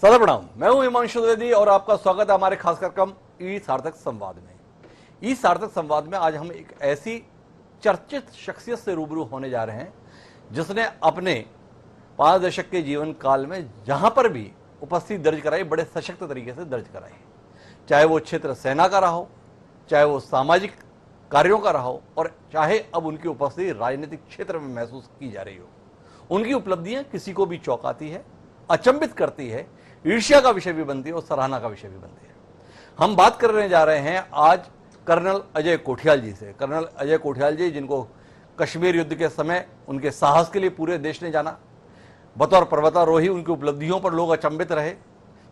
सदा प्रणाम। मैं हूं हिमांशु द्विवेदी और आपका स्वागत है हमारे खास कार्यक्रम ई सार्थक संवाद में। ई सार्थक संवाद में आज हम एक ऐसी चर्चित शख्सियत से रूबरू होने जा रहे हैं जिसने अपने 5 दशक के जीवन काल में जहां पर भी उपस्थिति दर्ज कराई, बड़े सशक्त तरीके से दर्ज कराई। चाहे वो क्षेत्र सेना का रहा हो, चाहे वो सामाजिक कार्यों का रहा हो, और चाहे अब उनकी उपस्थिति राजनीतिक क्षेत्र में महसूस की जा रही हो। उनकी उपलब्धियां किसी को भी चौंकाती है, अचंभित करती है, ईर्ष्या का विषय भी बनती है और सराहना का विषय भी बनती है। हम बात करने जा रहे हैं आज कर्नल अजय कोठियाल जी से। कर्नल अजय कोठियाल जी, जिनको कश्मीर युद्ध के समय उनके साहस के लिए पूरे देश ने जाना, बतौर पर्वतारोही उनकी उपलब्धियों पर लोग अचंभित रहे।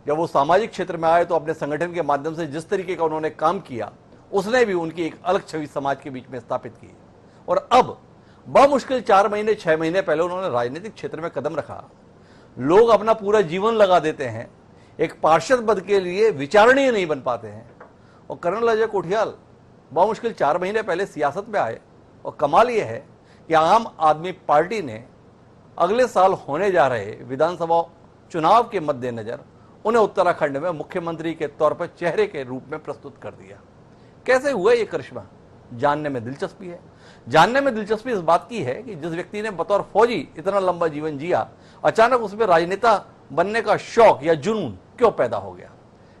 जब वो सामाजिक क्षेत्र में आए तो अपने संगठन के माध्यम से जिस तरीके का उन्होंने काम किया, उसने भी उनकी एक अलग छवि समाज के बीच में स्थापित की। और अब बमुश्किल 4 महीने 6 महीने पहले उन्होंने राजनीतिक क्षेत्र में कदम रखा। लोग अपना पूरा जीवन लगा देते हैं, एक पार्षद पद के लिए विचारणीय नहीं बन पाते हैं, और कर्नल अजय कोठियाल बमुश्किल 4 महीने पहले सियासत में आए। और कमाल यह है कि आम आदमी पार्टी ने अगले साल होने जा रहे विधानसभा चुनाव के मद्देनजर उन्हें उत्तराखंड में मुख्यमंत्री के तौर पर चेहरे के रूप में प्रस्तुत कर दिया। कैसे हुआ ये करिश्मा, जानने में दिलचस्पी है। जानने में दिलचस्पी इस बात की है कि जिस व्यक्ति ने बतौर फौजी इतना लंबा जीवन जिया, अचानक उसमें राजनेता बनने का शौक या जुनून क्यों पैदा हो गया।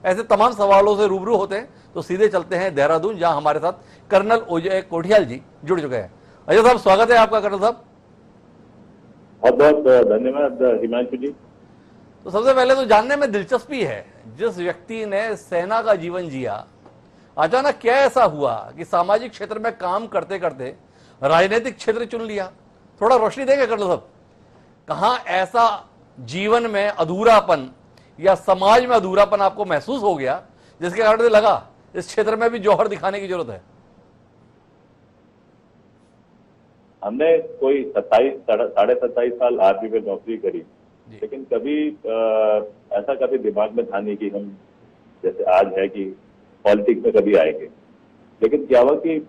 ऐसे तमाम सवालों से रूबरू होते हैं तो सीधे चलते हैं देहरादून, जहां हमारे साथ कर्नल अजय कोठियाल जी जुड़ चुके हैं। अजय साहब, स्वागत है आपका। कर्नल साहब, बहुत बहुत धन्यवाद हिमांशु जी। तो सबसे पहले तो जानने में दिलचस्पी है, जिस व्यक्ति ने सेना का जीवन जिया, अचानक क्या ऐसा हुआ कि सामाजिक क्षेत्र में काम करते करते राजनीतिक क्षेत्र चुन लिया। थोड़ा रोशनी देंगे कर्नल साहब, कहां ऐसा जीवन में अधूरापन या समाज में अधूरापन आपको महसूस हो गया जिसके कारण से लगा इस क्षेत्र में भी जौहर दिखाने की जरूरत है। हमने कोई 27 साल आर्मी में नौकरी करी, लेकिन कभी ऐसा कभी दिमाग में था नहीं कि हम जैसे आज है कि पॉलिटिक्स में कभी आएंगे। लेकिन क्या हुआ कि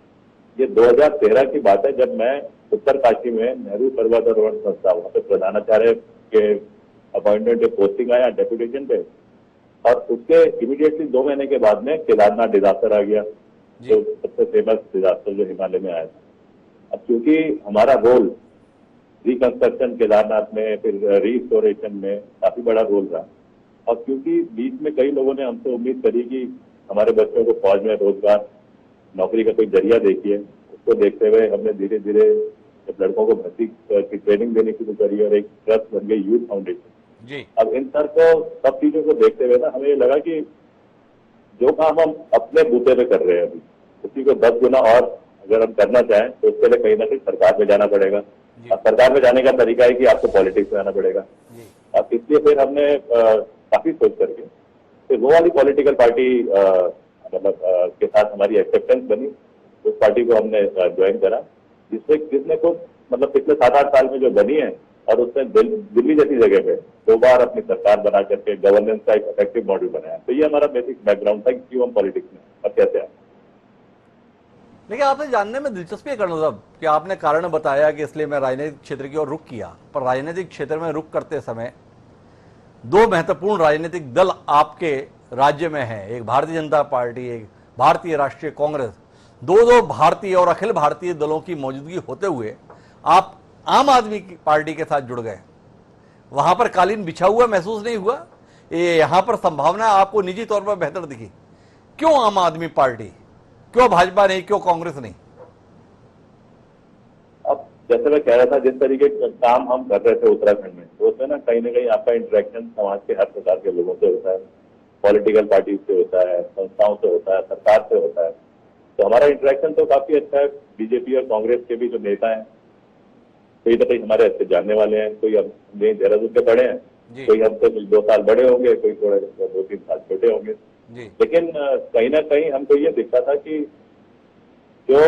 ये 2013 की बात है, जब मैं उत्तरकाशी में नेहरू पर्वतारोहण संस्था, वहां पे प्रधानाचार्य के अपॉइंटमेंट पे पोस्टिंग आया, डेपुटेशन पे, और उसके इमीडिएटली 2 महीने के बाद में केदारनाथ डिजास्टर आ गया, जो सबसे फेमस डिजास्टर जो हिमालय में आया था। अब क्योंकि हमारा रोल रिकंस्ट्रक्शन केदारनाथ में, फिर रिस्टोरेशन में काफी बड़ा रोल रहा, और क्योंकि बीच में कई लोगों ने हमसे उम्मीद करी कि हमारे बच्चों को फौज में रोजगार, नौकरी का कोई जरिया देखिए, उसको देखते हुए हमने धीरे धीरे जब लड़कों को भर्ती की ट्रेनिंग देनी शुरू करी और एक ट्रस्ट बन गई यूथ फाउंडेशन जी। अब इन सब चीजों को देखते हुए ना हमें ये लगा कि जो काम हम अपने बूते पे कर रहे हैं अभी, उसी को 10 गुना और अगर हम करना चाहें तो उसके लिए कहीं ना कहीं सरकार में जाना पड़ेगा। और सरकार में जाने का तरीका है कि आपको पॉलिटिक्स में आना पड़ेगा। अब इसलिए फिर हमने काफी सोच करके फिर वो वाली पॉलिटिकल पार्टी के साथ हमारी एक्सेप्टेंस बनी, उस पार्टी को हमने ज्वाइन करा, जिसने को मतलब पिछले 7-8 साल में जो बनी है, और उसने दिल्ली जैसी जगह पे 2 बार अपनी सरकार बना करके गवर्नेंस का एक इफेक्टिव मॉडल बनाया। तो ये हमारा बेसिक बैकग्राउंड था कि क्यों हम पॉलिटिक्स में अब कैसे आए। लेकिन आपने जानने में दिलचस्पी है कर्नल साहब कि आपने कारण बताया कि इसलिए मैं राजनीतिक क्षेत्र की ओर रुख किया, पर राजनीतिक क्षेत्र में रुख करते समय 2 महत्वपूर्ण राजनीतिक दल आपके राज्य में हैं, एक भारतीय जनता पार्टी, एक भारतीय राष्ट्रीय कांग्रेस। 2 भारतीय और अखिल भारतीय दलों की मौजूदगी होते हुए आप आम आदमी की पार्टी के साथ जुड़ गए। वहां पर कालीन बिछा हुआ महसूस नहीं हुआ? यहां पर संभावना आपको निजी तौर पर बेहतर दिखी? क्यों आम आदमी पार्टी, क्यों भाजपा नहीं, क्यों कांग्रेस नहीं? अब जैसे मैं कह रहा था, जिस तरीके का काम हम कर रहे थे उत्तराखंड में, तो उसमें ना कहीं ना कहीं आपका इंटरेक्शन समाज के हर प्रकार के लोगों से होता है, पॉलिटिकल पार्टी से होता है, संस्थाओं से होता है, सरकार से होता है। तो हमारा इंटरेक्शन तो काफी अच्छा है। बीजेपी और कांग्रेस के भी जो नेता हैं, कोई ना कहीं हमारे अच्छे जानने वाले हैं, कोई हम देहरादून के बड़े हैं, कोई हमसे 2 साल बड़े होंगे, कोई थोड़े 2-3 साल छोटे होंगे। लेकिन कहीं ना कहीं हमको ये दिखता था कि जो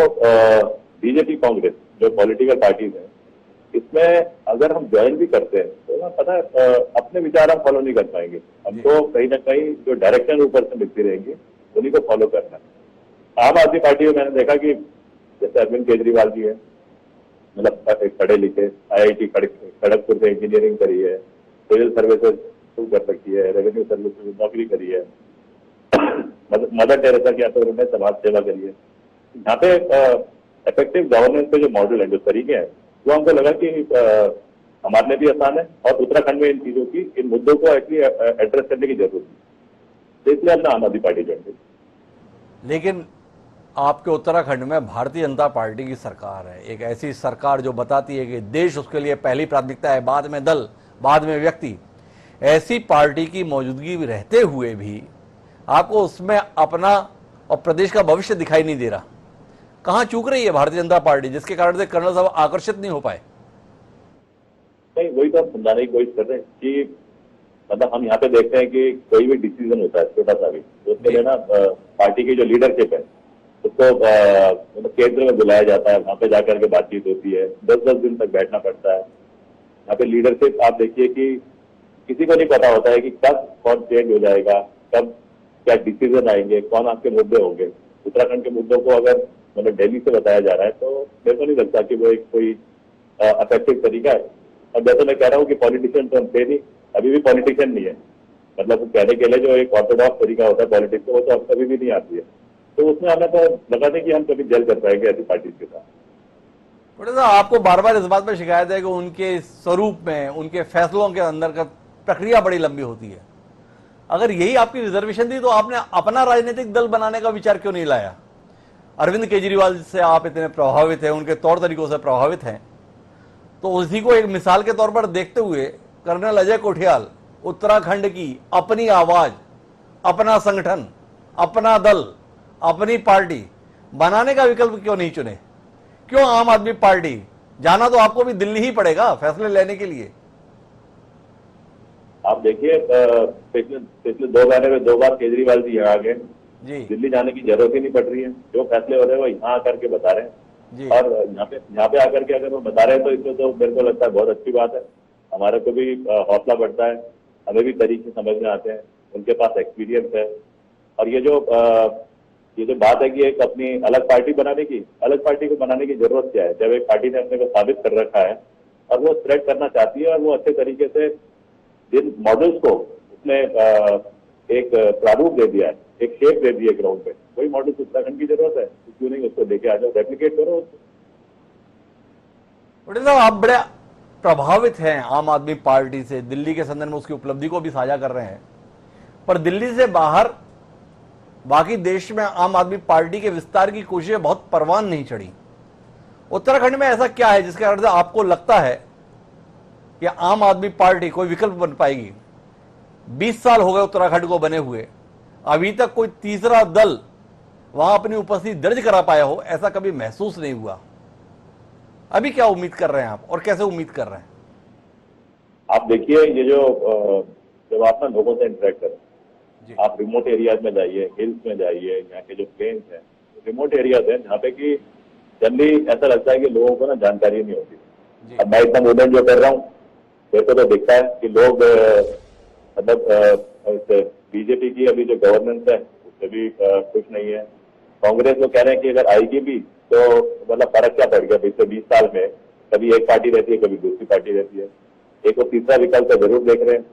बीजेपी कांग्रेस जो पॉलिटिकल पार्टीज है, इसमें अगर हम ज्वाइन भी करते हैं तो ना पता है अपने विचार हम फॉलो नहीं कर पाएंगे। हमको कहीं ना कहीं जो डायरेक्शन ऊपर से मिलती रहेंगी उन्हीं को फॉलो करना है। आम आदमी पार्टी में मैंने देखा कि जैसे अरविंद केजरीवाल जी है, मतलब पढ़े लिखे, IIT खड़गपुर से इंजीनियरिंग करी है, सिविल सर्विसेज शुरू कर रखी है, रेवेन्यू सर्विस में नौकरी करी है, मदर टेरेसा के यहाँ पे उन्होंने समाज सेवा करी है। यहाँ पे इफेक्टिव गवर्नेंस के जो मॉडल है, जो तरीके हैं, वो हमको लगा कि हमारे लिए भी आसान है और उत्तराखंड में इन चीजों की, इन मुद्दों को एक्चुअली एड्रेस करने की जरूरत है, तो इसलिए हमने आम आदमी पार्टी ज्वाइन की। लेकिन आपके उत्तराखंड में भारतीय जनता पार्टी की सरकार है, एक ऐसी सरकार जो बताती है कि देश उसके लिए पहली प्राथमिकता है, बाद में दल, बाद में व्यक्ति। ऐसी पार्टी की मौजूदगी रहते हुए भी आपको उसमें अपना और प्रदेश का भविष्य दिखाई नहीं दे रहा। कहां चूक रही है भारतीय जनता पार्टी, जिसके कारण से कर्नल साहब आकर्षित नहीं हो पाए? नहीं, वही तो हम समझाने की कोशिश कर रहे हैं कि मतलब हम यहाँ पे देखते हैं कि कोई भी डिसीजन होता है छोटा सा भी, तो उसके लिए ना पार्टी की जो लीडरशिप है उसको मतलब केंद्र में बुलाया जाता है, वहां पे जाकर के बातचीत होती है, 10-10 दिन तक बैठना पड़ता है। यहाँ पे लीडरशिप आप देखिए कि किसी को नहीं पता होता है कि कब कौन चेंज हो जाएगा, कब क्या डिसीजन आएंगे, कौन आपके मुद्दे होंगे। उत्तराखंड के मुद्दों को अगर मतलब दिल्ली से बताया जा रहा है तो मेरे को नहीं लगता कि वो एक कोई इफेक्टिव तरीका है। और जैसे मैं कह रहा हूँ कि पॉलिटिशियन तो हम थे नहीं, अभी भी पॉलिटिशियन नहीं है, मतलब कहने के लिए जो एक ऑर्थोडॉक्स तरीका होता है पॉलिटिक्स का, वो तो अब कभी भी नहीं आती है। तो उसमें हमें तो लगा था कि हम कभी जेल कर पाएंगे ऐसी पार्टी के साथ। थोड़ा सा आपको बार बार इस बात पर शिकायत है कि उनके स्वरूप में, उनके फैसलों के अंदर का प्रक्रिया बड़ी लंबी होती है। अगर यही आपकी रिजर्वेशन थी तो आपने अपना राजनीतिक दल बनाने का विचार क्यों नहीं लाया? अरविंद केजरीवाल से आप इतने प्रभावित हैं, उनके तौर तरीकों से प्रभावित हैं, तो उसी को एक मिसाल के तौर पर देखते हुए कर्नल अजय कोठियाल उत्तराखंड की अपनी आवाज, अपना संगठन, अपना दल, अपनी पार्टी बनाने का विकल्प क्यों नहीं चुने? क्यों आम आदमी पार्टी? जाना तो आपको भी दिल्ली ही पड़ेगा फैसले लेने के लिए। आप देखिए पिछले 2 महीने में 2 बार केजरीवाल जी यहाँ आ गए जी। दिल्ली जाने की जरूरत ही नहीं पड़ रही है, जो फैसले हो रहे हैं वो यहाँ आकर के बता रहे हैं जी। और यहाँ पे आकर के अगर वो बता रहे हैं तो इसमें तो मेरे को लगता है बहुत अच्छी बात है। हमारे को भी हौसला बढ़ता है, हमें भी तरीके समझ में आते हैं, उनके पास एक्सपीरियंस है। और ये जो बात है कि एक अपनी अलग पार्टी बनाने की, अलग पार्टी को बनाने की जरूरत क्या है जब एक पार्टी ने अपने को साबित कर रखा है और वो स्प्रेड करना चाहती है और वो अच्छे तरीके से जिन मॉडल्स को उसने एक प्रारूप दे दिया है, एक शेप दे दी है ग्राउंड पे, वही मॉडल उत्तराखंड की जरूरत है। क्यों नहीं उसको लेके आ जाओ, रेप्लिकेट करो उसको। पटेल साहब, आप बड़े प्रभावित हैं आम आदमी पार्टी से, दिल्ली के संदर्भ में उसकी उपलब्धि को भी साझा कर रहे हैं, पर दिल्ली से बाहर बाकी देश में आम आदमी पार्टी के विस्तार की कोशिशें बहुत परवान नहीं चढ़ी। उत्तराखंड में ऐसा क्या है जिसके कारण से आपको लगता है कि आम आदमी पार्टी कोई विकल्प बन पाएगी? 20 साल हो गए उत्तराखंड को बने हुए, अभी तक कोई तीसरा दल वहां अपनी उपस्थिति दर्ज करा पाया हो, ऐसा कभी महसूस नहीं हुआ। अभी क्या उम्मीद कर रहे हैं आप और कैसे उम्मीद कर रहे हैं? आप देखिए, ये जो जब आप ना लोगों से इंटरेक्ट करें, आप रिमोट एरियाज में जाइए, हिल्स में जाइए, यहाँ के जो प्लेन्स हैं, रिमोट एरियाज हैं जहाँ पे कि जनरली ऐसा लगता है कि लोगों को ना जानकारी नहीं होती। अब मैं इतना मूवमेंट जो कर रहा हूँ, मेरे को तो दिखता है कि लोग मतलब बीजेपी की अभी जो गवर्नेंस है उससे भी खुश नहीं है। कांग्रेस वो कह रहे हैं कि अगर आएगी भी तो मतलब फर्क क्या पड़ गया पिछले 20 साल में, कभी एक पार्टी रहती है, कभी दूसरी पार्टी रहती है। एक वो तीसरा विकल्प जरूर देख रहे हैं।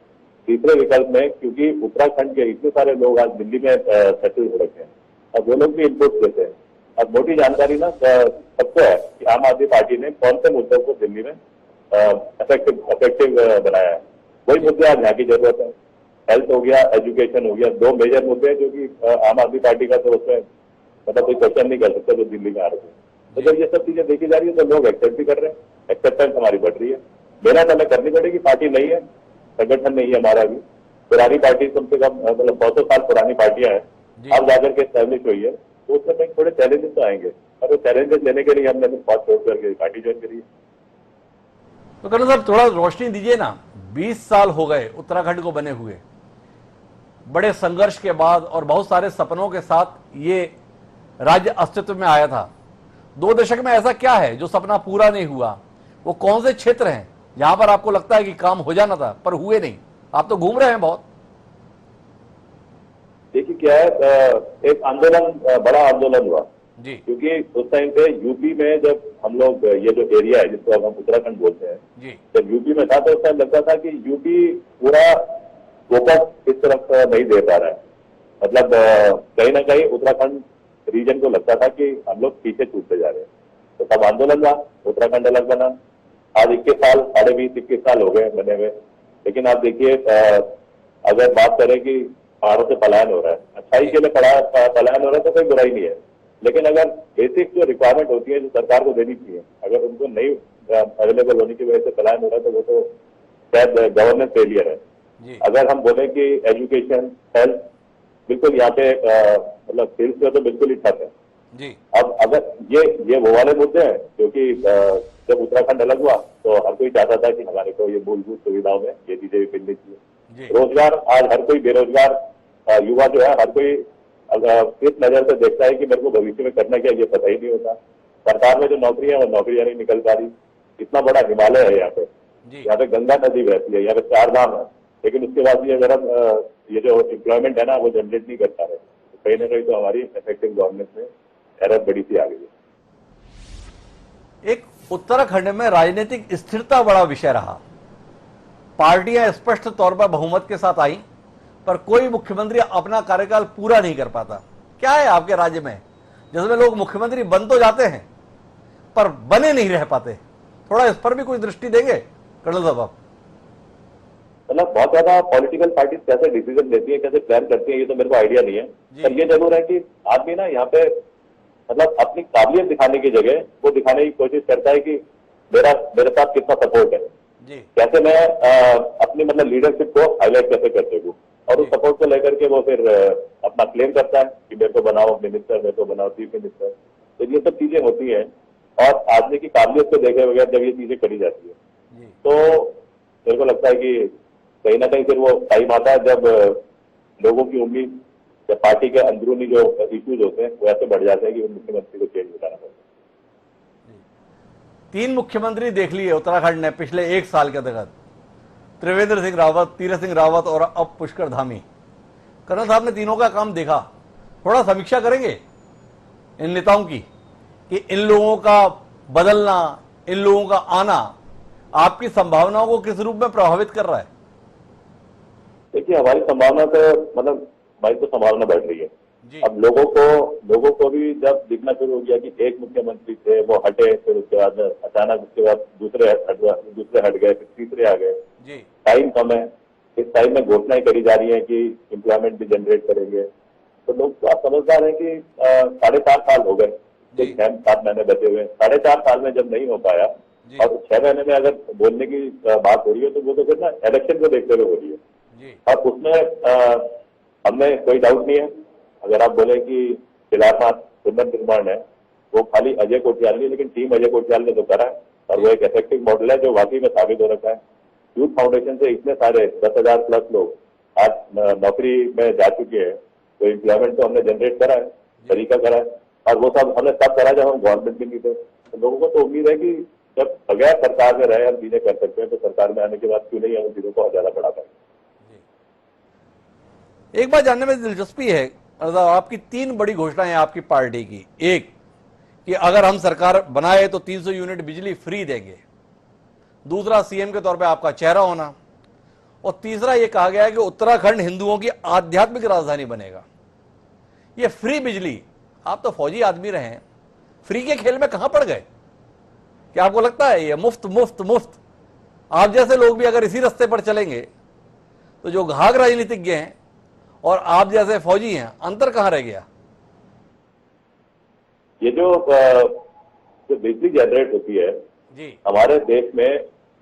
तीसरे विकल्प में क्योंकि उत्तराखंड के इतने सारे लोग आज दिल्ली में सेटल हो रखे हैं, अब वो लोग भी इनपुट देते हैं। अब मोटी जानकारी ना सबको है कि आम आदमी पार्टी ने कौन से मुद्दों को दिल्ली में इफेक्टिव बनाया है। वही मुद्दे आज यहाँ की जरूरत है। हेल्थ हो गया, एजुकेशन हो गया, 2 मेजर मुद्दे हैं जो कि आम आदमी पार्टी का तो उसमें मतलब कोई क्वेश्चन नहीं कर सकता जो दिल्ली में आ रहे हैं। तो जब ये सब चीजें देखी जा रही है तो लोग एक्सेप्ट भी कर रहे हैं, एक्सेप्टेंस हमारी बढ़ रही है। मेहनत हमें करनी पड़ेगी, पार्टी नहीं है, संगठन नहीं है हमारा। भी पुरानी पार्टी कम से कम मतलब 100 साल पुरानी पार्टियां हैं, अब जाकर के एस्टेब्लिश हुई है, तो उसमें थोड़े चैलेंजेस तो आएंगे और वो चैलेंजेस लेने के लिए हमने बात छोड़ करके पार्टी ज्वाइन करी है। तो कर्नल साहब थोड़ा रोशनी दीजिए ना, 20 साल हो गए उत्तराखंड को बने हुए, बड़े संघर्ष के बाद और बहुत सारे सपनों के साथ ये राज्य अस्तित्व में आया था। 2 दशक में ऐसा क्या है जो सपना पूरा नहीं हुआ? वो कौन से क्षेत्र हैं जहां पर आपको लगता है कि काम हो जाना था पर हुए नहीं? आप तो घूम रहे हैं बहुत। देखिए क्या है, एक आंदोलन, बड़ा आंदोलन हुआ जी, क्योंकि उस टाइम पे यूपी में जब हम लोग ये जो एरिया है जिसको अब हम उत्तराखंड बोलते हैं, जी, जब यूपी में था तो उस टाइम लगता था कि यूपी पूरा फोकस इस तरफ नहीं दे पा रहा है। मतलब कहीं ना कहीं उत्तराखंड रीजन को लगता था कि हम लोग पीछे छूटते जा रहे हैं, तो तब आंदोलन हुआ, उत्तराखंड अलग बना। आज 21 साल, 20.5-21 साल हो गए बने हुए। लेकिन आप देखिए, अगर बात करें कि पहाड़ों से पलायन हो रहा है, अच्छाई के लिए पलायन हो रहा है तो कोई बुराई नहीं है, लेकिन अगर बेसिक जो रिक्वायरमेंट होती है जो सरकार को देनी चाहिए, अगर उनको नहीं अवेलेबल होने की वजह से पलायन हो रहा है तो वो तो शायद गवर्नेंस फेलियर है। अगर हम बोले कि एजुकेशन, हेल्थ, बिल्कुल यहाँ पे मतलब फील्ड पे तो बिल्कुल ही ठप है जी। अब अगर ये वो वाले मुद्दे हैं, क्योंकि जब उत्तराखंड अलग हुआ तो हर कोई चाहता था कि हमारे को ये मूलभूत सुविधाओं में ये चीजें भी मिलनी चाहिए। रोजगार, आज हर कोई बेरोजगार युवा जो है, हर कोई इस नजर से देखता है कि मेरे को भविष्य में करना क्या, ये पता ही नहीं होता। सरकार में जो नौकरी है वो नौकरियां नहीं निकल पा रही। इतना बड़ा हिमालय है यहाँ पे, यहाँ पे गंगा नदी बहती है, यहाँ पे 4 धाम है, लेकिन उसके बाद भी अगर हम ये जो एम्प्लॉयमेंट है ना वो जनरेट नहीं कर पा रहे, तो कहीं ना कहीं तो हमारी इफेक्टिव गवर्नेंस में एरर बड़ी सी आ गई है। एक उत्तराखंड में राजनीतिक स्थिरता बड़ा विषय रहा। पार्टियां स्पष्ट तौर पर बहुमत के साथ आई, पर कोई मुख्यमंत्री अपना कार्यकाल पूरा नहीं कर पाता। क्या है आपके राज्य में जिसमें लोग मुख्यमंत्री बन तो जाते हैं पर बने नहीं रह पाते? थोड़ा इस पर भी कुछ दृष्टि देंगे कर्नल साहब आप? मतलब बहुत ज्यादा पॉलिटिकल पार्टीज कैसे डिसीजन लेती है, कैसे प्लान करती है, ये तो मेरे को आइडिया नहीं है। पर ये जरूर है कि आदमी ना यहाँ पे मतलब अपनी काबिलियत दिखाने की जगह वो दिखाने की कोशिश करता है कि मेरे पास कितना सपोर्ट है, कैसे मैं अपनी मतलब लीडरशिप को हाईलाइट कैसे कर सकूं, और उस सपोर्ट को लेकर के वो फिर अपना क्लेम करता है कि मेरे को बनाओ मिनिस्टर, मेरे को बनाओ चीफ मिनिस्टर। तो ये सब चीजें होती हैं, और आदमी की काबिलियत को देखे बगैर जब ये चीजें करी जाती है तो मेरे को लगता है कि कहीं ना कहीं फिर वो टाइम आता है जब लोगों की उम्मीद या पार्टी के अंदरूनी जो इश्यूज होते हैं वो ऐसे बढ़ जाते हैं कि वो मुख्यमंत्री को चेंज कराना पड़ता है। 3 मुख्यमंत्री देख लिए उत्तराखंड ने पिछले 1 साल के तहत, त्रिवेंद्र सिंह रावत, तीरथ सिंह रावत और अब पुष्कर धामी। कर्नल साहब ने तीनों का काम देखा, थोड़ा समीक्षा करेंगे इन नेताओं की कि इन लोगों का बदलना, इन लोगों का आना आपकी संभावनाओं को किस रूप में प्रभावित कर रहा है? देखिए, हमारी संभावना तो मतलब हमारी तो संभावना बढ़ रही है। अब लोगों को भी जब दिखना शुरू हो गया कि एक मुख्यमंत्री थे वो हटे, फिर उसके बाद अचानक उसके बाद दूसरे हट गए, फिर तीसरे आ गए। टाइम कम है, इस टाइम में घोषणाएं करी जा रही है कि एम्प्लॉयमेंट भी जनरेट करेंगे, तो लोग तो आप समझदार हैं कि 4.5 साल हो गए, 6-7 महीने बचे हुए। 4.5 साल में जब नहीं हो पाया और 6 महीने में अगर बोलने की बात हो रही है तो वो तो फिर ना इलेक्शन को देखते हुए हो रही है। और उसमें हमें कोई डाउट नहीं है। अगर आप बोले कि केदारनाथ पुनर्निर्माण है वो खाली अजय कोटियाल नहीं, लेकिन टीम अजय कोटियाल ने तो करा है, और वो एक इफेक्टिव मॉडल है जो वाकई में साबित हो रखा है। यूथ फाउंडेशन से इतने सारे 10,000 प्लस लोग आज नौकरी में जा चुके हैं, तो एम्प्लॉयमेंट तो हमने जनरेट करा है, तरीका करा है, और वो सब हमने तब करा जब हम गवर्नमेंट भी नहीं थे। तो लोगों को तो उम्मीद है कि जब बगैर सरकार में रहे हम चीजें कर सकते हैं, तो सरकार में आने के बाद क्यों नहीं हम चीजों को ज्यादा बढ़ा पाएंगे। एक बात जानने में दिलचस्पी है, आपकी 3 बड़ी घोषणाएं आपकी पार्टी की। एक कि अगर हम सरकार बनाए तो 300 यूनिट बिजली फ्री देंगे, दूसरा सीएम के तौर पे आपका चेहरा होना, और तीसरा ये कहा गया है कि उत्तराखंड हिंदुओं की आध्यात्मिक राजधानी बनेगा। ये फ्री बिजली, आप तो फौजी आदमी रहे हैं, फ्री के खेल में कहां पड़ गए? क्या आपको लगता है ये मुफ्त मुफ्त मुफ्त? आप जैसे लोग भी अगर इसी रास्ते पर चलेंगे तो जो घाघ राजनीतिज्ञ हैं और आप जैसे फौजी हैं, अंतर कहां रह गया? ये जो बिजली जनरेट होती है जी, हमारे देश में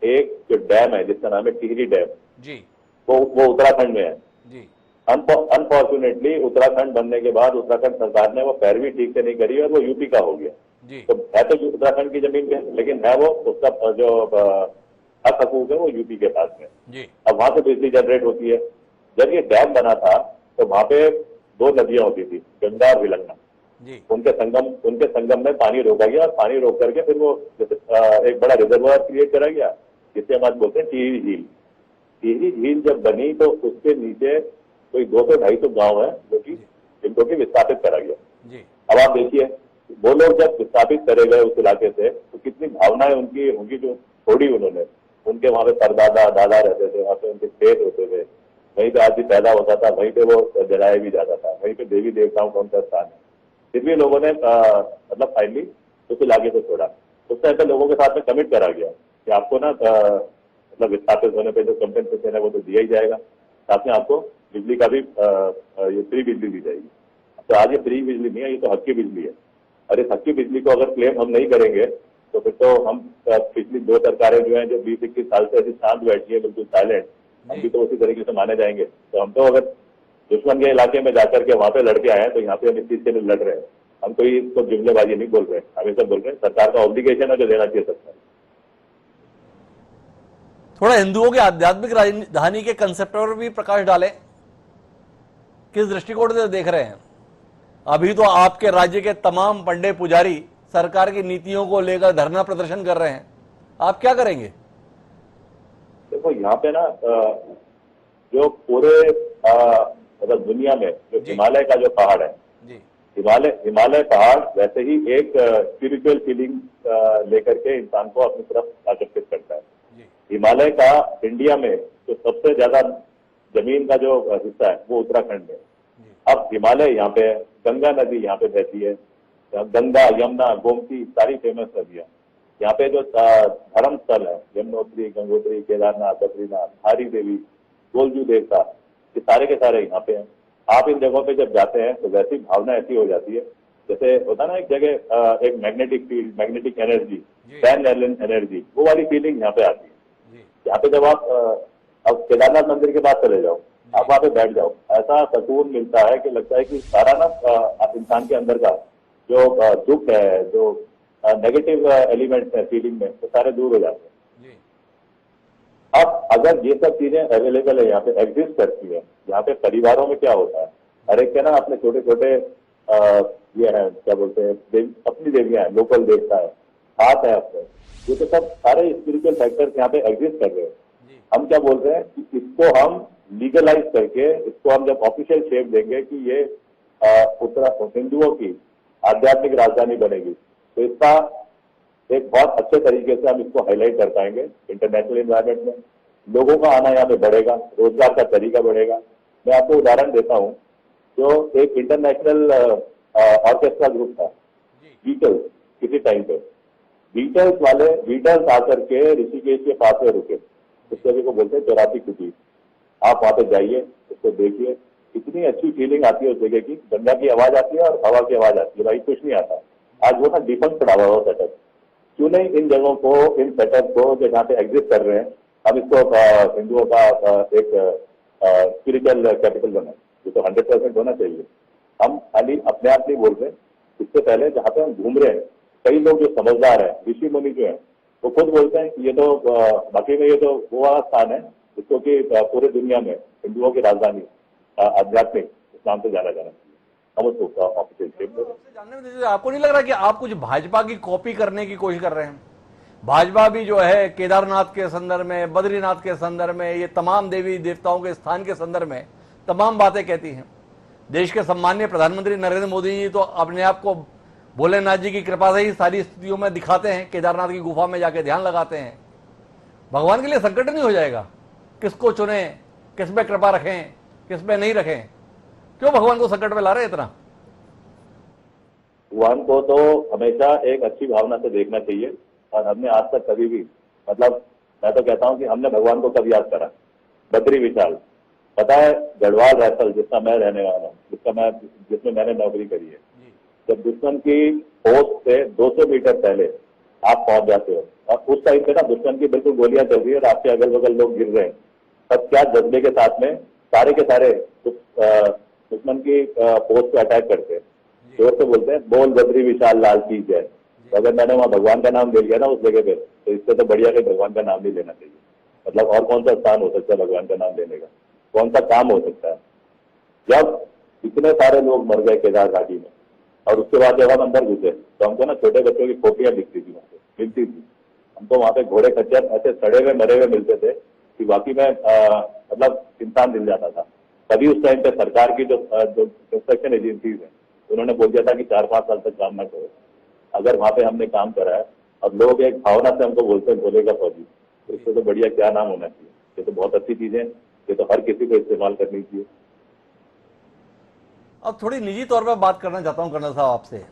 एक जो डैम है जिसका नाम है टिहरी डैम जी, वो उत्तराखंड में है जी, अनफॉर्चुनेटली उत्तराखंड बनने के बाद उत्तराखंड सरकार ने वो पैरवी ठीक से नहीं करी और वो यूपी का हो गया। जी, तो है तो उत्तराखंड की जमीन पे, लेकिन है वो उसका जो हक हकूक है वो यूपी के पास में। जी, अब वहां से बिजली जनरेट होती है। जब ये डैम बना था तो वहां पे 2 नदियां होती थी, गंगा और विलंगना। उनके संगम में पानी रोका गया, और पानी रोक करके फिर वो एक बड़ा रिजर्वायर क्रिएट करा गया जिससे हम आज बोलते हैं टिहरी झील। टिहरी झील जब बनी तो उसके नीचे कोई 200-250 गांव है जिनको कि विस्थापित करा गया। अब आप देखिए, वो लोग जब विस्थापित करे गए उस इलाके से तो कितनी भावनाएं उनकी जो छोड़ी उन्होंने। उनके वहां पे परदादा दादा रहते थे, वहां पे उनके खेत होते थे, वहीं पे आदमी पैदा होता था, वहीं पे वो जलाया भी जाता था, वहीं पे देवी देवताओं का उनका स्थान है। फिर भी लोगों ने मतलब फाइनली उस इलाके को छोड़ा। उस टाइम पे लोगों के साथ में कमिट करा गया कि आपको ना मतलब विस्थापित होने पे जो कंपेंसेशन है वो तो दिया ही जाएगा, साथ में आपको बिजली का भी ये फ्री बिजली दी जाएगी। तो आज ये फ्री बिजली नहीं है, ये तो हक की बिजली है। और इस हक की बिजली को अगर क्लेम हम नहीं करेंगे तो फिर तो हम पिछली 2 सरकारें जो हैं जो 20-21 साल से ऐसी शांत बैठी है, बिल्कुल साइलेंट, हम भी तो उसी तरीके से माने जाएंगे। तो हम तो अगर दुश्मन के इलाके में जाकर के वहां पे लड़के आए तो यहाँ पे हम इस चीज के लिए लड़ रहे हैं। हम कोई इसको जुमलेबाजी नहीं बोल रहे, हमेशा बोल रहे हैं सरकार का ऑब्लिगेशन है जो देना चाहिए सबका। थोड़ा हिंदुओं के आध्यात्मिक राजधानी के कंसेप्ट पर भी प्रकाश डालें, किस दृष्टिकोण से देख रहे हैं? अभी तो आपके राज्य के तमाम पंडे पुजारी सरकार की नीतियों को लेकर धरना प्रदर्शन कर रहे हैं, आप क्या करेंगे? देखो यहाँ पे ना जो पूरे मतलब दुनिया में जो हिमालय का जो पहाड़ है, हिमालय पहाड़ वैसे ही एक स्पिरिचुअल फीलिंग लेकर के इंसान को अपनी तरफ आकर्षित करता है। हिमालय का इंडिया में जो सबसे ज्यादा जमीन का जो हिस्सा है वो उत्तराखंड में। अब हिमालय यहाँ पे, गंगा नदी यहाँ पे बहती है, गंगा, यमुना, गोमती सारी फेमस नदियां। यहाँ पे जो धर्म स्थल है, यमुनोत्री, गंगोत्री, केदारनाथ, बद्रीनाथ, हारी देवी, गोलजू देवता, ये सारे के सारे यहाँ पे हैं। आप इन जगहों पे जब जाते हैं तो वैसी भावना ऐसी हो जाती है जैसे होता ना एक जगह एक magnetic field, magnetic energy, fan energy, वो वाली फीलिंग यहाँ पे आती है। यहाँ पे जब आप अब केदारनाथ मंदिर के बाद चले जाओ, आप वहाँ पे बैठ जाओ, ऐसा सुकून मिलता है कि लगता है कि सारा ना इंसान के अंदर का जो दुख है, जो नेगेटिव एलिमेंट्स है फीलिंग में, वो सारे दूर हो जाते हैं। अब अगर ये सब चीजें अवेलेबल है यहाँ पे, एग्जिस्ट करती है, यहाँ पे परिवारों में क्या होता है, हर एक के ना अपने छोटे छोटे ये है क्या बोलते हैं, अपनी देवियां है, लोकल देवता है, हाथ है अपने, ये तो सब सारे स्पिरिचुअल फैक्टर्स यहाँ पे एग्जिस्ट कर रहे हैं। हम क्या बोल रहे हैं कि इसको हम लीगलाइज करके, इसको हम जब ऑफिशियल शेप देंगे कि ये हिंदुओं की आध्यात्मिक राजधानी बनेगी, तो इसका एक बहुत अच्छे तरीके से हम इसको हाईलाइट कर पाएंगे इंटरनेशनल एनवायरमेंट में। लोगों का आना यहाँ पे बढ़ेगा, रोजगार का तरीका बढ़ेगा। मैं आपको उदाहरण देता हूँ, जो एक इंटरनेशनल ऑर्केस्ट्रा ग्रुप था बीटल्स, किसी टाइम पे बीटल्स आकर के ऋषिकेश के पास में रुके, उस जगह को बोलते हैं 84 कुटी। आप वहां पे जाइए, उसको देखिए, इतनी अच्छी फीलिंग आती है उस जगह की, गंगा की आवाज आती है और हवा की आवाज आती है, भाई कुछ नहीं आता। आज वो ना डिफेंस पड़ा हुआ सेटअप, क्यों नहीं इन जगहों को, इन सेटअप को जो जहाँ पे एग्जिस्ट कर रहे हैं, हम इसको हिंदुओं का एक स्पिरिचुअल कैपिटल बनाए, ये तो 100% होना चाहिए। हम खाली अपने आप नहीं बोल रहे, इससे पहले जहाँ पे हम घूम रहे हैं, कई लोग जो समझदार हैं, ऋषि मुनि जो है, वो खुद बोलते हैं कि ये तो बाकी में ये तो वो वाला स्थान है जिसको कि पूरे दुनिया में हिंदुओं की राजधानी आध्यात्मिक इस नाम से जाना जाना चाहिए। हम उसको ऑफिशियल शेप जानने में दीजिए, आपको नहीं लग रहा कि आप कुछ भाजपा की कॉपी करने की कोशिश कर रहे हैं? भाजपा भी जो है केदारनाथ के संदर्भ में, बद्रीनाथ के संदर्भ में, ये तमाम देवी देवताओं के स्थान के संदर्भ में तमाम बातें कहती हैं। देश के सम्माननीय प्रधानमंत्री नरेंद्र मोदी जी तो अपने आप को भोलेनाथ जी की कृपा से ही सारी स्थितियों में दिखाते हैं, केदारनाथ की गुफा में जाके ध्यान लगाते हैं। भगवान के लिए संकट नहीं हो जाएगा? किसको चुने, किस पे कृपा रखें, किस पे नहीं रखें? क्यों भगवान को संकट में ला रहे हैं इतना? भगवान को तो हमेशा एक अच्छी भावना से देखना चाहिए, और हमने आज तक कभी भी, मतलब मैं तो कहता हूं कि हमने भगवान को कब याद करा? बद्री विशाल, पता है गढ़वाल राइफल जिसका मैं रहने वाला हूँ, जिसमें मैंने नौकरी करी है, जब दुश्मन की पोस्ट से 200 मीटर पहले आप पहुंच जाते हो, और उस टाइम पे ना दुश्मन की बिल्कुल गोलियां चल रही है और आपके अगल बगल लोग गिर रहे हैं, तब क्या जज्बे के साथ में सारे के सारे दुश्मन की पोस्ट पे अटैक करते हैं, जोर से बोलते हैं बोल बद्री विशाल लाल की जय। तो अगर मैंने वहां भगवान का नाम ले लिया ना उस जगह पे, तो इससे तो बढ़िया कि भगवान का नाम नहीं लेना चाहिए। मतलब और कौन सा स्थान हो सकता है भगवान का नाम लेने का? कौन सा काम हो सकता है? जब इतने सारे लोग मर गए केदार घाटी में, और उसके बाद जब हम अंदर घुसे तो हमको ना छोटे बच्चों की फोटोयां दिखती थी, वहां पे मिलती थी। हमको वहां पे घोड़े खच्चर ऐसे सड़े हुए मरे हुए मिलते थे कि वाकई में मतलब इंसान दिल जाता था। तभी उस टाइम पे सरकार की जो कंस्ट्रक्शन एजेंसीज है, उन्होंने बोल दिया था कि 4-5 साल तक काम ना करो। अगर वहां पे हमने काम करा है और लोग एक भावना से हमको बोलते हैं भोले का फौजी, तो इससे तो बढ़िया क्या नाम होना चाहिए? ये तो बहुत अच्छी चीजें। ये तो हर किसी को इस्तेमाल करनी चाहिए। अब थोड़ी निजी तौर पर बात करना चाहता हूं कर्नल साहब आपसे।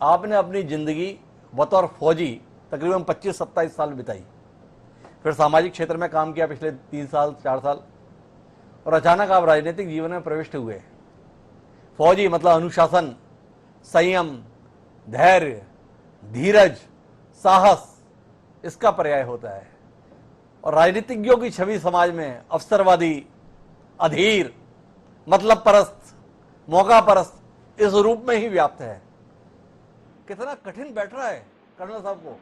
आपने अपनी जिंदगी बतौर फौजी तकरीबन 25-27 साल बिताई, फिर सामाजिक क्षेत्र में काम किया पिछले 3 साल 4 साल, और अचानक आप राजनीतिक जीवन में प्रविष्ट हुए। फौजी मतलब अनुशासन, संयम, धैर्य, धीरज, साहस, इसका पर्याय होता है। और राजनीतिज्ञों की छवि समाज में अवसरवादी, अधीर, मतलब परस्त, मौका परस्त इस रूप में ही व्याप्त है। कितना कठिन बैठ रहा है कर्नल साहब को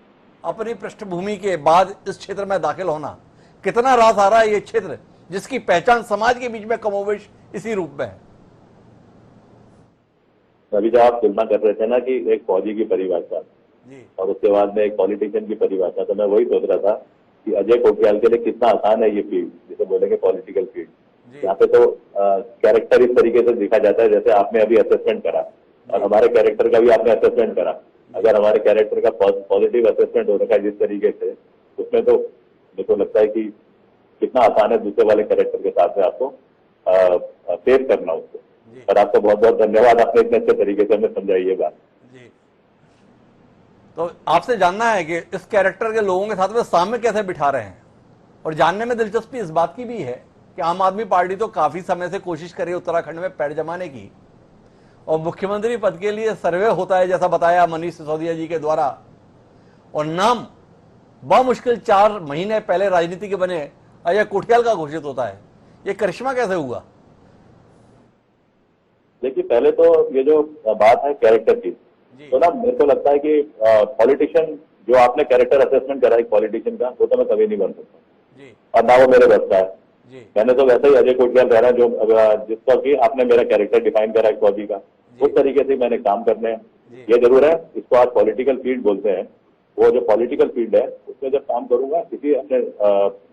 अपनी पृष्ठभूमि के बाद इस क्षेत्र में दाखिल होना। कितना रास आ रहा है ये क्षेत्र जिसकी पहचान समाज के बीच में कमोवेश इसी रूप में है। अभी जो आप तुलना कर रहे थे ना कि एक फौजी की परिभाषा और उसके बाद में एक पॉलिटिशियन की परिभाषा, तो मैं वही सोच रहा था कि अजय कोटियाल के लिए कितना आसान है ये फील्ड, जिसे बोलेंगे पॉलिटिकल फील्ड। यहाँ पे तो कैरेक्टर इस तरीके से देखा जाता है जैसे आपने अभी असेसमेंट करा और हमारे कैरेक्टर का भी आपने असेसमेंट करा। अगर हमारे कैरेक्टर का पॉजिटिव असेसमेंट हो रखा है जिस तरीके से, उसमें तो मेरे को लगता है कि कितना आसान है दूसरे वाले कैरेक्टर के साथ में आपको फेस करना उसको। और आपका बहुत बहुत धन्यवाद, आपने इतने अच्छे तरीके से हमें समझाई ये बात। जी, तो आपसे जानना है कि इस कैरेक्टर के लोगों के साथ में सामने कैसे बिठा रहे हैं। और जानने में दिलचस्पी इस बात की भी है कि आम आदमी पार्टी तो काफी समय से कोशिश कर रही है उत्तराखंड में पैर जमाने की, और मुख्यमंत्री पद के लिए सर्वे होता है जैसा बताया मनीष सिसोदिया जी के द्वारा, और नाम बामुश्किल 4 महीने पहले राजनीति के बने अजय कोटियाल का घोषित होता है। ये करिश्मा कैसे हुआ? देखिए, पहले तो ये जो बात है कैरेक्टर की, तो ना मेरे को लगता है कि पॉलिटिशियन जो आपने कैरेक्टर असेसमेंट करा है पॉलिटिशियन का, वो तो मैं कभी नहीं बन सकता और ना वो मेरे बस का है। मैंने तो वैसे ही अजय कोटियाल कह रहा है जो जिसका कि आपने मेरा कैरेक्टर डिफाइन करा है फौजी का, उस तरीके से मैंने काम करने हैं। ये जरूर है, इसको आज पॉलिटिकल फील्ड बोलते हैं। वो जो पॉलिटिकल फील्ड है उसमें जब काम करूंगा किसी अपने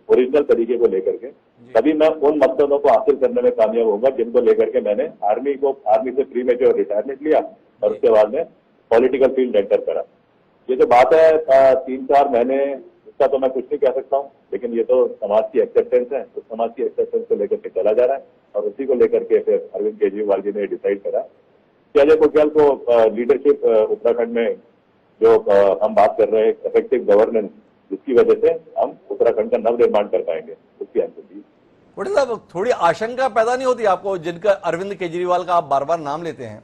ओरिजिनल तरीके को लेकर के, तभी मैं उन मकसदों को हासिल करने में कामयाब होगा जिनको लेकर के मैंने आर्मी से प्री मेच्योर रिटायरमेंट लिया और उसके बाद में पॉलिटिकल फील्ड एंटर करा। ये जो बात है 3-4 महीने, इसका तो मैं कुछ नहीं कह सकता हूँ, लेकिन ये तो समाज की एक्सेप्टेंस है। तो समाज की एक्सेप्टेंस को लेकर के चला जा रहा है और उसी को लेकर के फिर अरविंद केजरीवाल जी ने डिसाइड करा कि अजय कोटियाल को लीडरशिप उत्तराखंड में जो हम बात कर रहे हैं इफेक्टिव गवर्नेंस, जिसकी वजह से हम उत्तराखंड का नव निर्माण कर पाएंगे, उसकी आंसर दी। कोटियाल साहब, थोड़ी आशंका पैदा नहीं होती आपको, जिनका अरविंद केजरीवाल का आप बार बार नाम लेते हैं?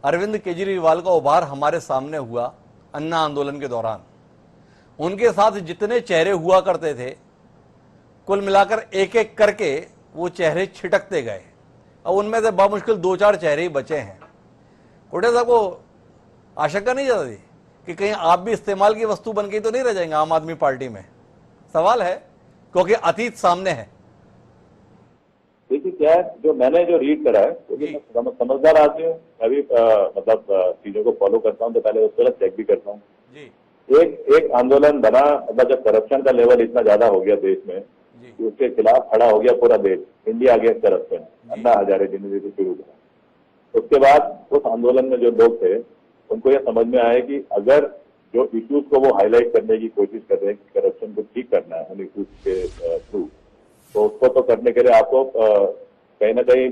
अरविंद केजरीवाल का उभार हमारे सामने हुआ अन्ना आंदोलन के दौरान। उनके साथ जितने चेहरे हुआ करते थे, कुल मिलाकर एक एक करके वो चेहरे छिटकते गए। अब उनमें से बामुश्किल 2-4 चेहरे ही बचे हैं। कोटियाल साहब को आशंका नहीं जाती कि कहीं आप भी इस्तेमाल की वस्तु बन के तो नहीं रह जाएंगे आम आदमी पार्टी में? सवाल है, क्योंकि अतीत सामने है। देखिए, क्या है, जो मैंने जो रीड करा है, तो समझदार आदमी हूँ, मैं भी मतलब चीजों को फॉलो करता हूँ, तो पहले उसको चेक भी करता हूँ। एक आंदोलन बना, मतलब जब करप्शन का लेवल इतना ज्यादा हो गया देश में कि उसके खिलाफ खड़ा हो गया पूरा देश, India against corruption, Anna Hazare जी ने शुरू करा। उसके बाद उस आंदोलन में जो लोग थे उनको यह समझ में आया कि अगर जो इश्यूज को वो हाईलाइट करने की कोशिश कर रहे हैं कि करप्शन को ठीक करना है उन इश्यूज के थ्रू, तो उसको तो करने के लिए आपको कहीं ना कहीं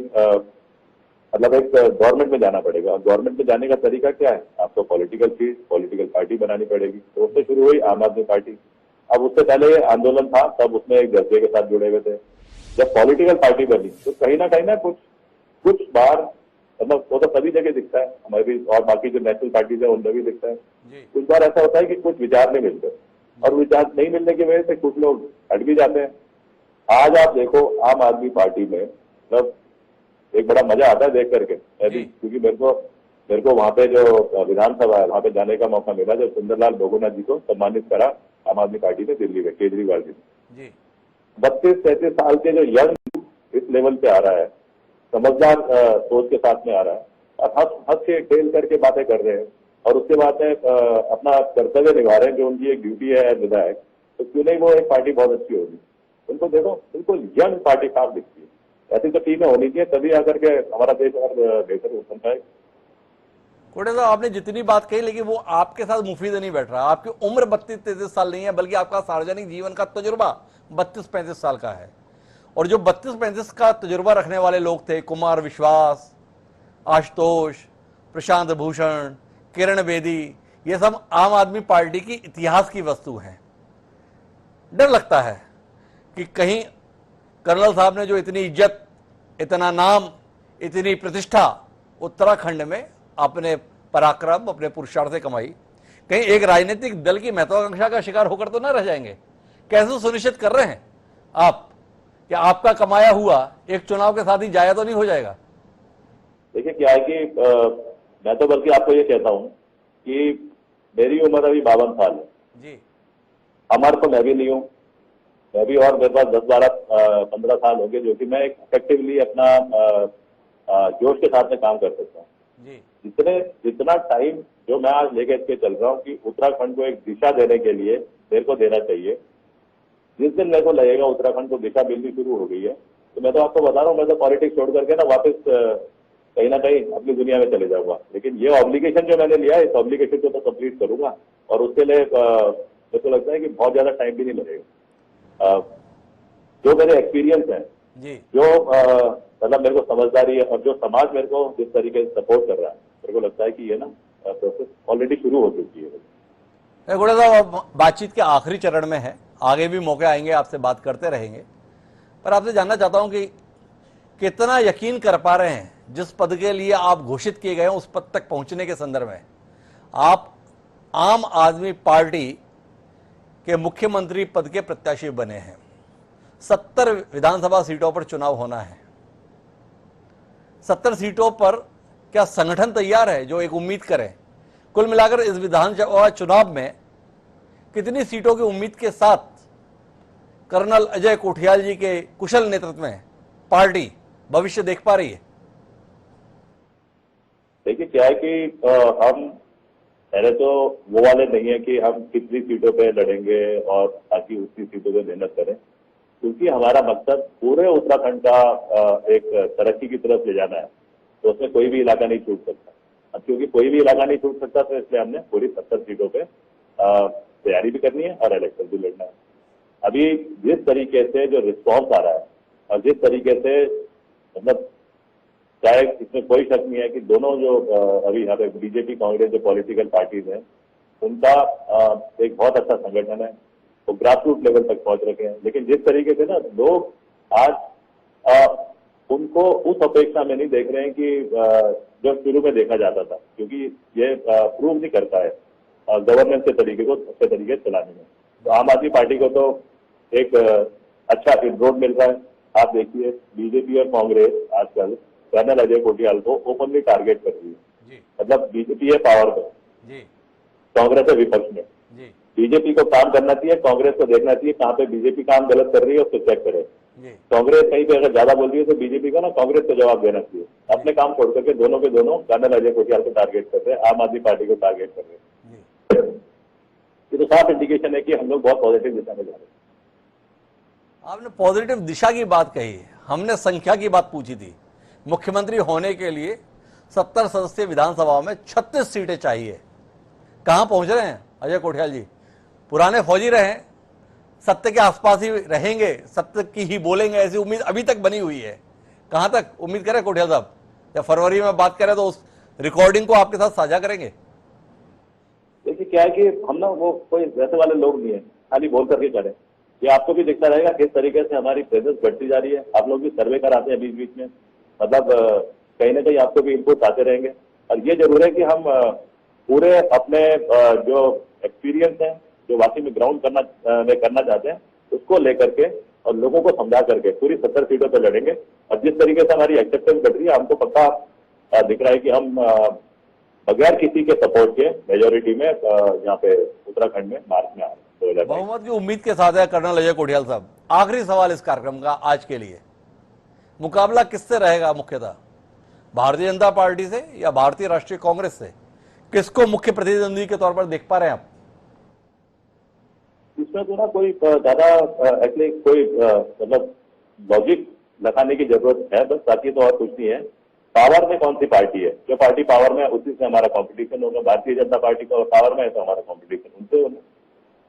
मतलब एक गवर्नमेंट में जाना पड़ेगा। गवर्नमेंट में जाने का तरीका क्या है? आपको पॉलिटिकल फील्ड, पॉलिटिकल पार्टी बनानी पड़ेगी। तो उससे शुरू हुई आम आदमी पार्टी। अब उससे पहले ये आंदोलन था, तब उसमें एक जज्बे के साथ जुड़े हुए थे। जब पॉलिटिकल पार्टी बनी तो कहीं ना कुछ बार, मतलब वो तो सभी जगह दिखता है, हमारी और बाकी जो नेशनल पार्टीज है उनमें भी दिखता है, कुछ बार ऐसा होता है कि कुछ विचार नहीं मिलते और विचार नहीं मिलने की वजह से कुछ लोग हट भी जाते हैं। आज आप देखो आम आदमी पार्टी में, मतलब एक बड़ा मजा आता है देख करके, क्योंकि मेरे को वहां पे जो विधानसभा है वहां पे जाने का मौका मिला जब सुंदरलाल बहुगुणा जी को सम्मानित करा आम आदमी पार्टी ने दिल्ली में, केजरीवाल जी ने। 32-33 साल के जो यंग इस लेवल पे आ रहा है, समझदार सोच के साथ में आ रहा है और हंस के खेल करके बातें कर रहे हैं और उसके बाद में अपना कर्तव्य निभा रहे हैं जो उनकी एक ड्यूटी है विधायक, तो क्यों नहीं वो एक पार्टी बहुत अच्छी होगी। उनको देखो, बिल्कुल यंग पार्टी साफ दिखती है। ऐसी तो टीमें होनी चाहिए, तभी आकर के हमारा देश और बेहतर हो सकता है। कोटियाल साहब, आपने जितनी बात कही, लेकिन वो आपके साथ मुफीद नहीं बैठ रहा। आपकी उम्र 32-33 साल नहीं है, बल्कि आपका सार्वजनिक जीवन का तजुर्बा 32-35 साल का है। और जो 32-35 का तजुर्बा रखने वाले लोग थे, कुमार विश्वास, आशुतोष, प्रशांत भूषण, किरण बेदी, ये सब आम आदमी पार्टी की इतिहास की वस्तु हैं। डर लगता है कि कहीं कर्नल साहब ने जो इतनी इज्जत, इतना नाम, इतनी प्रतिष्ठा उत्तराखंड में अपने पराक्रम, अपने पुरुषार्थ से कमाई, कहीं एक राजनीतिक दल की महत्वाकांक्षा का शिकार होकर तो न रह जाएंगे। कैसे सुनिश्चित कर रहे हैं आप कि आपका कमाया हुआ एक चुनाव के साथ ही जाया तो नहीं हो जाएगा? देखिए क्या है कि मैं तो बल्कि आपको ये कहता हूं कि मेरी उम्र अभी 52 साल है जी। अमर तो मैं भी नहीं हूँ, मैं भी, और मेरे पास 10-12-15 साल हो गए जो कि मैं इफेक्टिवली अपना जोश के साथ में काम कर सकता हूँ जी। जितना टाइम जो मैं आज लेके इसके चल रहा हूँ कि उत्तराखंड को एक दिशा देने के लिए मेरे को देना चाहिए। जिस दिन मेरे को लगेगा उत्तराखंड को दिशा मिलनी शुरू हो गई है, तो मैं तो आपको बता रहा हूँ, मैं तो पॉलिटिक्स छोड़ करके ना वापस कहीं ना कहीं अपनी दुनिया में चले जाऊंगा। लेकिन ये ऑब्लिगेशन जो मैंने लिया है, इस ऑब्लिगेशन को तो कंप्लीट करूंगा, और उसके लिए मेरे को लगता है कि बहुत ज्यादा टाइम भी नहीं लगेगा। जो मेरे एक्सपीरियंस है जी, जो मतलब मेरे को समझदारी है, और जो समाज मेरे को जिस तरीके से सपोर्ट कर रहा है, मेरे को लगता है कि ये ना प्रोसेस ऑलरेडी शुरू हो चुकी है। गुड़ा साहब, बातचीत के आखिरी चरण में है, आगे भी मौके आएंगे, आपसे बात करते रहेंगे, पर आपसे जानना चाहता हूं कि कितना यकीन कर पा रहे हैं जिस पद के लिए आप घोषित किए गए हैं उस पद तक पहुंचने के संदर्भ में। आप आम आदमी पार्टी के मुख्यमंत्री पद के प्रत्याशी बने हैं, 70 विधानसभा सीटों पर चुनाव होना है। 70 सीटों पर क्या संगठन तैयार है जो एक उम्मीद करें? कुल मिलाकर इस विधानसभा चुनाव में कितनी सीटों की उम्मीद के साथ कर्नल अजय कोठियाल जी के कुशल नेतृत्व में पार्टी भविष्य देख पा रही है? देखिए क्या है कि हम पहले तो वो वाले नहीं है कि हम कितनी सीटों पे लड़ेंगे और ताकि उतनी सीटों पे मेहनत करें, क्योंकि हमारा मकसद पूरे उत्तराखंड का एक तरक्की की तरफ ले जाना है, तो उसमें कोई भी इलाका नहीं छूट सकता। अब क्योंकि कोई भी इलाका नहीं छूट सकता, तो इसलिए हमने पूरी 70 सीटों पे तैयारी भी करनी है और इलेक्शन भी लड़ना है। अभी जिस तरीके से जो रिस्पॉन्स आ रहा है और जिस तरीके से, मतलब चाहे इसमें कोई शक नहीं है कि दोनों जो अभी यहाँ पे बीजेपी कांग्रेस जो पॉलिटिकल पार्टीज हैं, उनका एक बहुत अच्छा संगठन है, वो ग्रास रूट लेवल तक पहुंच रखे हैं। लेकिन जिस तरीके से ना लोग आज उनको उस अपेक्षा में नहीं देख रहे हैं कि जो शुरू में देखा जाता था, क्योंकि ये प्रूव नहीं करता है गवर्नेंस के तरीके को अच्छे तरीके से चलाने में। तो आम आदमी पार्टी को तो एक अच्छा इनरोड मिल रहा है। आप देखिए बीजेपी और कांग्रेस आजकल कर्नल अजय कोठियाल को ओपनली टारगेट कर रही है। मतलब बीजेपी है पावर पर, कांग्रेस है विपक्ष में। बीजेपी को काम करना चाहिए, कांग्रेस को देखना चाहिए कहाँ पे बीजेपी काम गलत कर रही है, उसको चेक करे। कांग्रेस कहीं पे अगर ज्यादा बोल रही है तो बीजेपी को ना कांग्रेस को जवाब देना चाहिए। अपने काम छोड़ करके दोनों के दोनों कर्नल अजय कोठियाल को टारगेट कर रहे हैं, आम आदमी पार्टी को टारगेट कर रहे हैं। ये तो साफ इंडिकेशन है कि हम लोग बहुत पॉजिटिव दिशा में जा रहे हैं। आपने पॉजिटिव दिशा की बात कही, हमने संख्या की बात पूछी थी। मुख्यमंत्री होने के लिए 70 सदस्यीय विधानसभा में 36 सीटें चाहिए। कहां पहुंच रहे हैं अजय कोठियाल जी? पुराने फौजी रहे, सत्य के आसपास ही रहेंगे, सत्य की ही बोलेंगे, ऐसी उम्मीद अभी तक बनी हुई है। कहां तक उम्मीद करें कोठियाल साहब? या फरवरी में बात करें तो उस रिकॉर्डिंग को आपके साथ साझा करेंगे? देखिए क्या है कि हम ना वो कोई वैसे वाले लोग नहीं है खाली बोल करके करें। ये आपको भी दिखता रहेगा किस तरीके से हमारी प्रेजेंस बढ़ती जा रही है। आप लोग भी सर्वे कराते हैं बीच बीच में, मतलब कहीं ना कहीं आपको भी इनपुट आते रहेंगे। और ये जरूर है कि हम पूरे अपने जो एक्सपीरियंस है, जो वाकई में ग्राउंड करना चाहते हैं, उसको लेकर के और लोगों को समझा करके पूरी 70 सीटों पर लड़ेंगे। और जिस तरीके से हमारी एक्सेप्टेंस बढ़ रही है, हमको पक्का दिख रहा है कि हम बगैर किसी के सपोर्ट के मेजोरिटी में यहाँ पे उत्तराखंड में मार्च में आ रहे हैं। बहुमत की उम्मीद के साथ है कर्नल अजय कोठियाल साहब। आखिरी सवाल इस कार्यक्रम का आज के लिए, मुकाबला किससे रहेगा मुख्यतः? भारतीय जनता पार्टी से या भारतीय राष्ट्रीय कांग्रेस से? किसको मुख्य प्रतिद्वंदी के तौर पर देख पा रहे हैं आप? इसमें तो ना कोई ज्यादा एक्चुअली कोई मतलब लॉजिक लगाने की जरूरत है, बस बाकी तो और कुछ नहीं है। पावर में कौन सी पार्टी है, जो पार्टी पावर में उसी से हमारा कंपटीशन होगा। भारतीय जनता पार्टी को पावर में है तो हमारा कंपटीशन उनसे होगा।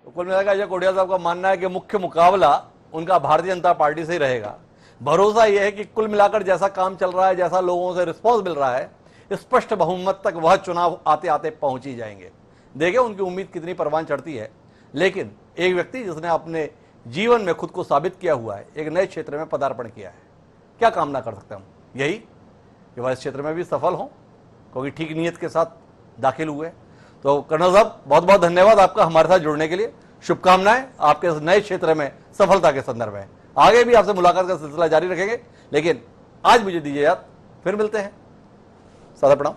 तो कुल मिलाकर अजय कोठियाल साहब का मानना है कि मुख्य मुकाबला उनका भारतीय जनता पार्टी से ही रहेगा। भरोसा यह है कि कुल मिलाकर जैसा काम चल रहा है, जैसा लोगों से रिस्पॉन्स मिल रहा है, स्पष्ट बहुमत तक वह चुनाव आते आते पहुंच ही जाएंगे। देखें उनकी उम्मीद कितनी परवान चढ़ती है। लेकिन एक व्यक्ति जिसने अपने जीवन में खुद को साबित किया हुआ है, एक नए क्षेत्र में पदार्पण किया है, क्या कामना कर सकते हैं हम? यही कि वह इस क्षेत्र में भी सफल हों, क्योंकि ठीक नीयत के साथ दाखिल हुए। तो कर्नल साहब, बहुत बहुत धन्यवाद आपका हमारे साथ जुड़ने के लिए। शुभकामनाएं आपके इस नए क्षेत्र में सफलता के संदर्भ में। आगे भी आपसे मुलाकात का सिलसिला जारी रखेंगे, लेकिन आज मुझे दीजिए याद, फिर मिलते हैं। सादा प्रणाम।